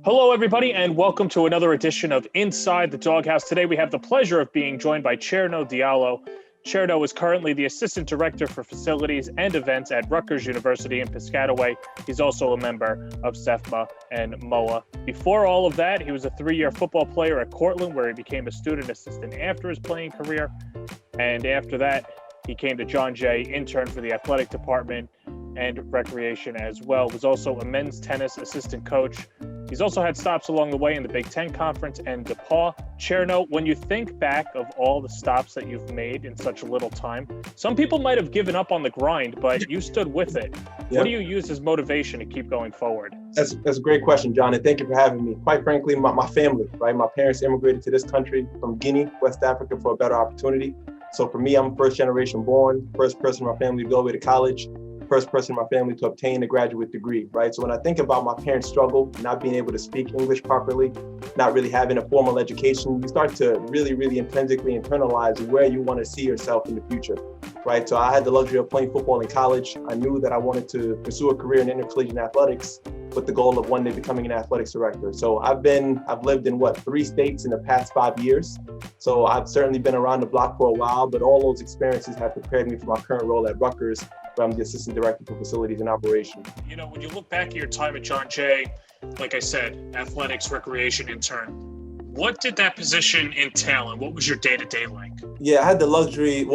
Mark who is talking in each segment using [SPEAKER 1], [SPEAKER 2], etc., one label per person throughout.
[SPEAKER 1] Hello, everybody, and welcome to another edition of Inside the Doghouse. Today, we have the pleasure of being joined by Therno Diallo. Therno is currently the Assistant Director for Facilities and Events at Rutgers University in Piscataway. He's also a member of SEFMA and MOA. Before all of that, he was a 3-year football player at Cortland, where he became a student assistant after his playing career. And after that, he came to John Jay, intern for the athletic department and recreation as well. Was also a men's tennis assistant coach. He's also had stops along the way in the Big Ten Conference and DePaul. Therno, when you think back of all the stops that you've made in such a little time, some people might have given up on the grind, but you stood with it. Yep. What do you use as motivation to keep going forward?
[SPEAKER 2] That's a great question, John, and thank you for having me. Quite frankly, my family, right? My parents immigrated to this country from Guinea, West Africa, for a better opportunity. So for me, I'm first generation born, first person in my family to go away to college, first person in my family to obtain a graduate degree, right? So when I think about my parents' struggle, not being able to speak English properly, not really having a formal education, you start to really intrinsically internalize where you want to see yourself in the future, right? So I had the luxury of playing football in college. I knew that I wanted to pursue a career in intercollegiate athletics with the goal of one day becoming an athletics director. So I've lived in 3 states in the past 5 years. So I've certainly been around the block for a while, but all those experiences have prepared me for my current role at Rutgers, where I'm the Assistant Director for Facilities and Operations.
[SPEAKER 1] You know, when you look back at your time at John Jay, like I said, athletics, recreation, intern, what did that position entail and what was your day-to-day like?
[SPEAKER 2] Yeah, I had the luxury,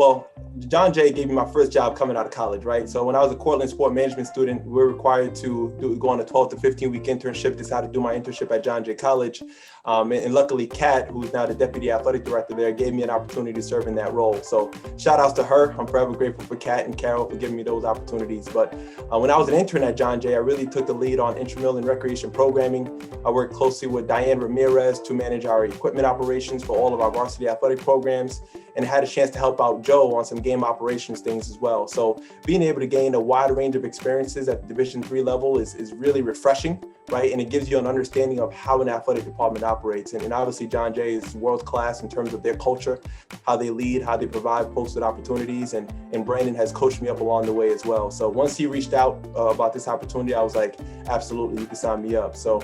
[SPEAKER 2] John Jay gave me my first job coming out of college, right? So when I was a Cortland sport management student, we were required to go on a 12 to 15 week internship, decided to do my internship at John Jay College. And luckily, Kat, who's now the deputy athletic director there, gave me an opportunity to serve in that role. So shout outs to her. I'm forever grateful for Kat and Carol for giving me those opportunities. But when I was an intern at John Jay, I really took the lead on intramural and recreation programming. I worked closely with Diane Ramirez to manage our equipment operations for all of our varsity athletic programs, and had a chance to help out Joe on some game operations things as well. So being able to gain a wide range of experiences at the Division III level is really refreshing, right? And it gives you an understanding of how an athletic department operates. And obviously John Jay is world class in terms of their culture, how they lead, how they provide posted opportunities. And Brandon has coached me up along the way as well. So once he reached out about this opportunity, I was like, absolutely, you can sign me up. So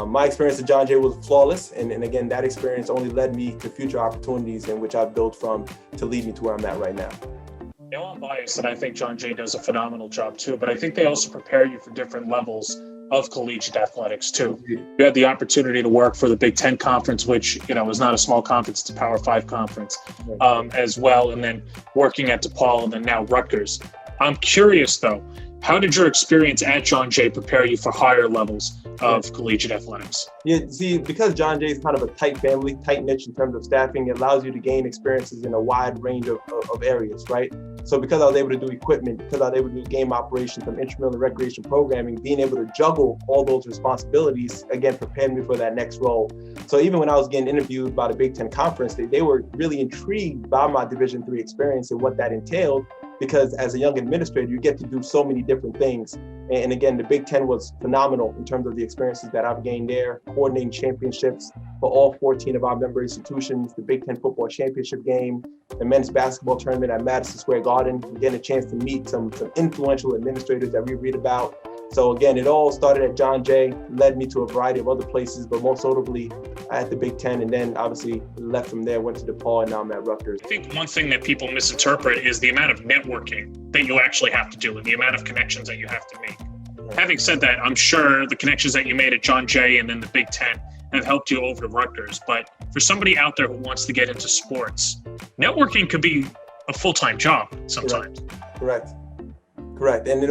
[SPEAKER 2] my experience at John Jay was flawless. And again, that experience only led me to future opportunities in which I've built from to lead me to where I'm at right now.
[SPEAKER 1] You know, I'm biased, and I think John Jay does a phenomenal job too, but I think they also prepare you for different levels of collegiate athletics too. You had the opportunity to work for the Big Ten Conference, which, you know, is not a small conference, it's a Power 5 conference as well, and then working at DePaul and then now Rutgers. I'm curious though, how did your experience at John Jay prepare you for higher levels of collegiate athletics?
[SPEAKER 2] Yeah, see, because John Jay is kind of a tight family, tight niche in terms of staffing, it allows you to gain experiences in a wide range of areas, right? So because I was able to do equipment, because I was able to do game operations from intramural and recreation programming, being able to juggle all those responsibilities, again, prepared me for that next role. So even when I was getting interviewed by the Big Ten Conference, they were really intrigued by my Division III experience and what that entailed, because as a young administrator, you get to do so many different things. And again, the Big Ten was phenomenal in terms of the experiences that I've gained there, coordinating championships for all 14 of our member institutions, the Big Ten football championship game, the men's basketball tournament at Madison Square Garden, getting a chance to meet some influential administrators that we read about. So again, it all started at John Jay, led me to a variety of other places, but most notably at the Big Ten, and then obviously left from there, went to DePaul, and now I'm at Rutgers.
[SPEAKER 1] I think one thing that people misinterpret is the amount of networking that you actually have to do and the amount of connections that you have to make. Having said that, I'm sure the connections that you made at John Jay and then the Big Ten have helped you over to Rutgers. But for somebody out there who wants to get into sports, networking could be a full-time job sometimes.
[SPEAKER 2] Correct. And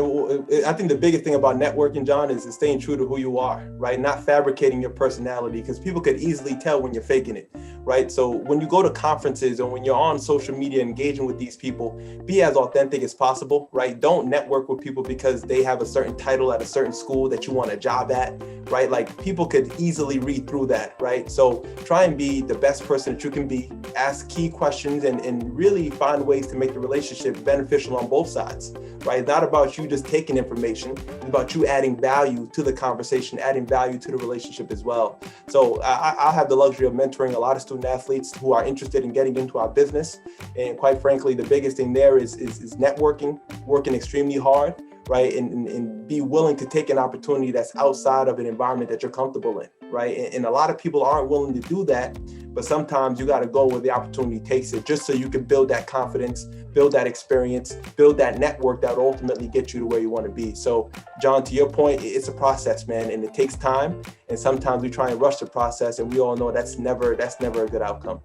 [SPEAKER 2] I think the biggest thing about networking, John, is staying true to who you are, right? Not fabricating your personality, because people could easily tell when you're faking it, right? So when you go to conferences or when you're on social media engaging with these people, be as authentic as possible, right? Don't network with people because they have a certain title at a certain school that you want a job at, right? Like, people could easily read through that, right? So try and be the best person that you can be, ask key questions, and really find ways to make the relationship beneficial on both sides, right? It's not about you just taking information, it's about you adding value to the conversation, adding value to the relationship as well. So I have the luxury of mentoring a lot of student athletes who are interested in getting into our business. And quite frankly, the biggest thing there is networking, working extremely hard, right? And be willing to take an opportunity that's outside of an environment that you're comfortable in. right? And a lot of people aren't willing to do that, but sometimes you got to go where the opportunity takes it, just so you can build that confidence, build that experience, build that network that will ultimately get you to where you want to be. So John, to your point, it's a process, man, and it takes time. And sometimes we try and rush the process, and we all know that's never a good outcome.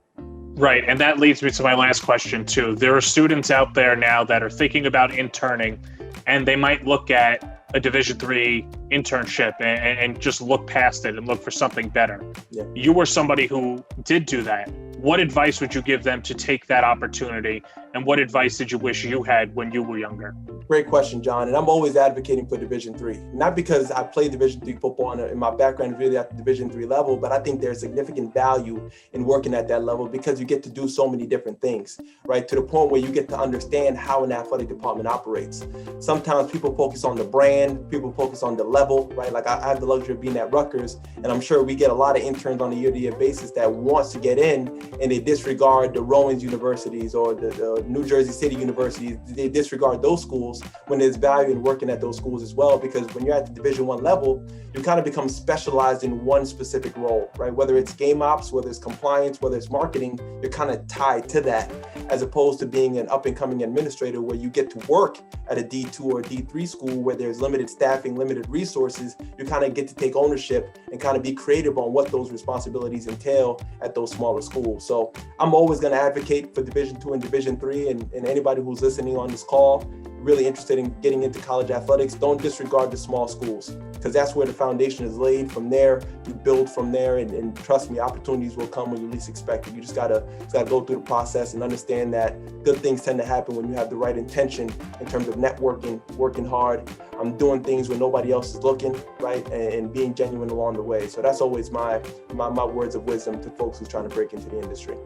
[SPEAKER 1] Right. And that leads me to my last question too. There are students out there now that are thinking about interning, and they might look at a Division III internship and just look past it and look for something better.
[SPEAKER 2] Yeah.
[SPEAKER 1] You were somebody who did do that. What advice would you give them to take that opportunity? And what advice did you wish you had when you were younger?
[SPEAKER 2] Great question, John. And I'm always advocating for Division III, not because I played Division III football and my background is really at the Division III level, but I think there's significant value in working at that level because you get to do so many different things, right? To the point where you get to understand how an athletic department operates. Sometimes people focus on the brand, people focus on the level, right? Like I have the luxury of being at Rutgers, and I'm sure we get a lot of interns on a year-to-year basis that wants to get in, and they disregard the Rowan's universities or the New Jersey City universities. They disregard those schools when there's value in working at those schools as well, because when you're at the Division I level, you kind of become specialized in one specific role, right? Whether it's game ops, whether it's compliance, whether it's marketing, you're kind of tied to that, as opposed to being an up and coming administrator where you get to work at a D2 or D3 school where there's limited staffing, limited resources. You kind of get to take ownership and kind of be creative on what those responsibilities entail at those smaller schools. So I'm always going to advocate for Division II and Division III, and anybody who's listening on this call, really interested in getting into college athletics, don't disregard the small schools, because that's where the foundation is laid. From there, you build from there, and trust me, opportunities will come when you least expect it. You just gotta go through the process and understand that good things tend to happen when you have the right intention in terms of networking, working hard, doing things when nobody else is looking, right, and being genuine along the way. So that's always my words of wisdom to folks who's trying to break into the industry.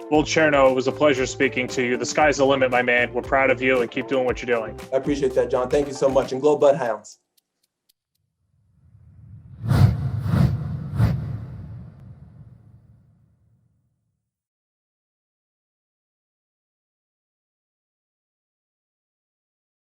[SPEAKER 1] Well, Therno, it was a pleasure speaking to you. The sky's the limit, my man. We're proud of you and keep doing what you're doing.
[SPEAKER 2] I appreciate that, John. Thank you so much. And go Bloodhounds.